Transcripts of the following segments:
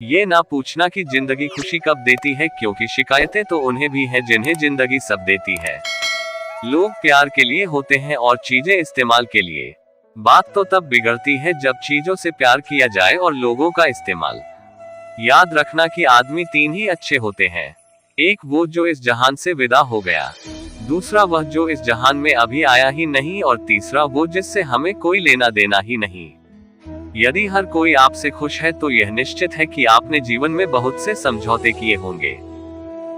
ये ना पूछना कि जिंदगी खुशी कब देती है, क्योंकि शिकायतें तो उन्हें भी हैं जिन्हें जिंदगी सब देती है। लोग प्यार के लिए होते हैं और चीजें इस्तेमाल के लिए। बात तो तब बिगड़ती है जब चीजों से प्यार किया जाए और लोगों का इस्तेमाल। याद रखना कि आदमी तीन ही अच्छे होते हैं। एक वो जो इस जहान से विदा हो गया, दूसरा वह जो इस जहान में अभी आया ही नहीं, और तीसरा वो जिससे हमें कोई लेना देना ही नहीं। यदि हर कोई आपसे खुश है तो यह निश्चित है कि आपने जीवन में बहुत से समझौते किए होंगे।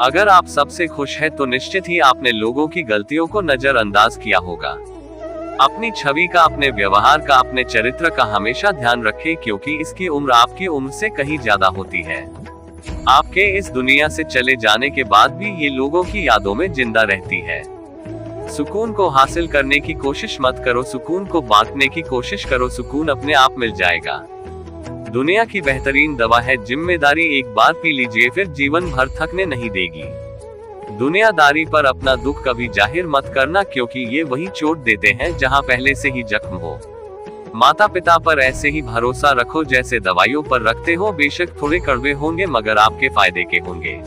अगर आप सबसे खुश है तो निश्चित ही आपने लोगों की गलतियों को नजरअंदाज किया होगा। अपनी छवि का, अपने व्यवहार का, अपने चरित्र का हमेशा ध्यान रखें, क्योंकि इसकी उम्र आपकी उम्र से कहीं ज्यादा होती है। आपके इस दुनिया से चले जाने के बाद भी ये लोगों की यादों में जिंदा रहती है। सुकून को हासिल करने की कोशिश मत करो, सुकून को बांटने की कोशिश करो, सुकून अपने आप मिल जाएगा। दुनिया की बेहतरीन दवा है जिम्मेदारी, एक बार पी लीजिए फिर जीवन भर थकने नहीं देगी। दुनियादारी पर अपना दुख कभी जाहिर मत करना, क्योंकि ये वही चोट देते हैं जहां पहले से ही जख्म हो। माता पिता पर ऐसे ही भरोसा रखो जैसे दवाइयों पर रखते हो, बेशक थोड़े कड़वे होंगे मगर आपके फायदे के होंगे।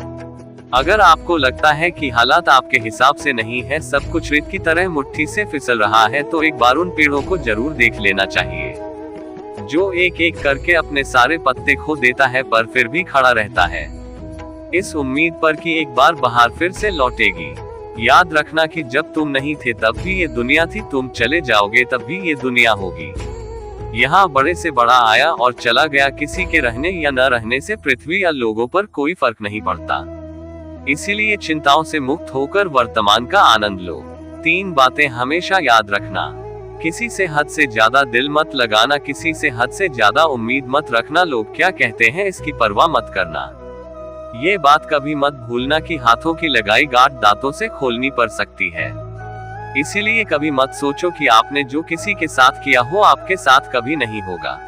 अगर आपको लगता है कि हालात आपके हिसाब से नहीं है, सब कुछ रेत की तरह मुट्ठी से फिसल रहा है, तो एक बार उन पेड़ों को जरूर देख लेना चाहिए जो एक एक करके अपने सारे पत्ते खो देता है पर फिर भी खड़ा रहता है, इस उम्मीद पर कि एक बार बहार फिर से लौटेगी। याद रखना कि जब तुम नहीं थे तब भी ये दुनिया थी, तुम चले जाओगे तब भी ये दुनिया होगी। यहाँ बड़े से बड़ा आया और चला गया, किसी के रहने या न रहने से पृथ्वी या लोगों पर कोई फर्क नहीं पड़ता। इसीलिए चिंताओं से मुक्त होकर वर्तमान का आनंद लो। 3 बातें हमेशा याद रखना। किसी से हद से ज्यादा दिल मत लगाना, किसी से हद से ज्यादा उम्मीद मत रखना, लोग क्या कहते हैं इसकी परवाह मत करना। ये बात कभी मत भूलना कि हाथों की लगाई गांठ दांतों से खोलनी पड़ सकती है। इसीलिए कभी मत सोचो कि आपने जो किसी के साथ किया हो आपके साथ कभी नहीं होगा।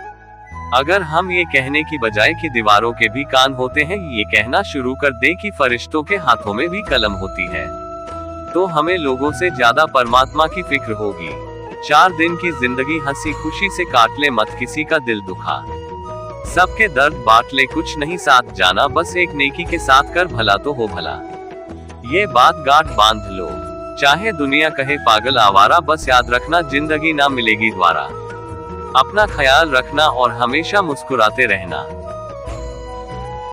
अगर हम ये कहने की बजाय कि दीवारों के भी कान होते हैं, ये कहना शुरू कर दे कि फरिश्तों के हाथों में भी कलम होती है, तो हमें लोगों से ज्यादा परमात्मा की फिक्र होगी। 4 दिन की जिंदगी हंसी खुशी से काट ले, मत किसी का दिल दुखा। सबके दर्द बांट ले, कुछ नहीं साथ जाना, बस एक नेकी के साथ कर भला तो हो भला। ये बात गांठ बांध लो, चाहे दुनिया कहे पागल आवारा, बस याद रखना जिंदगी ना मिलेगी दोबारा। अपना ख्याल रखना और हमेशा मुस्कुराते रहना।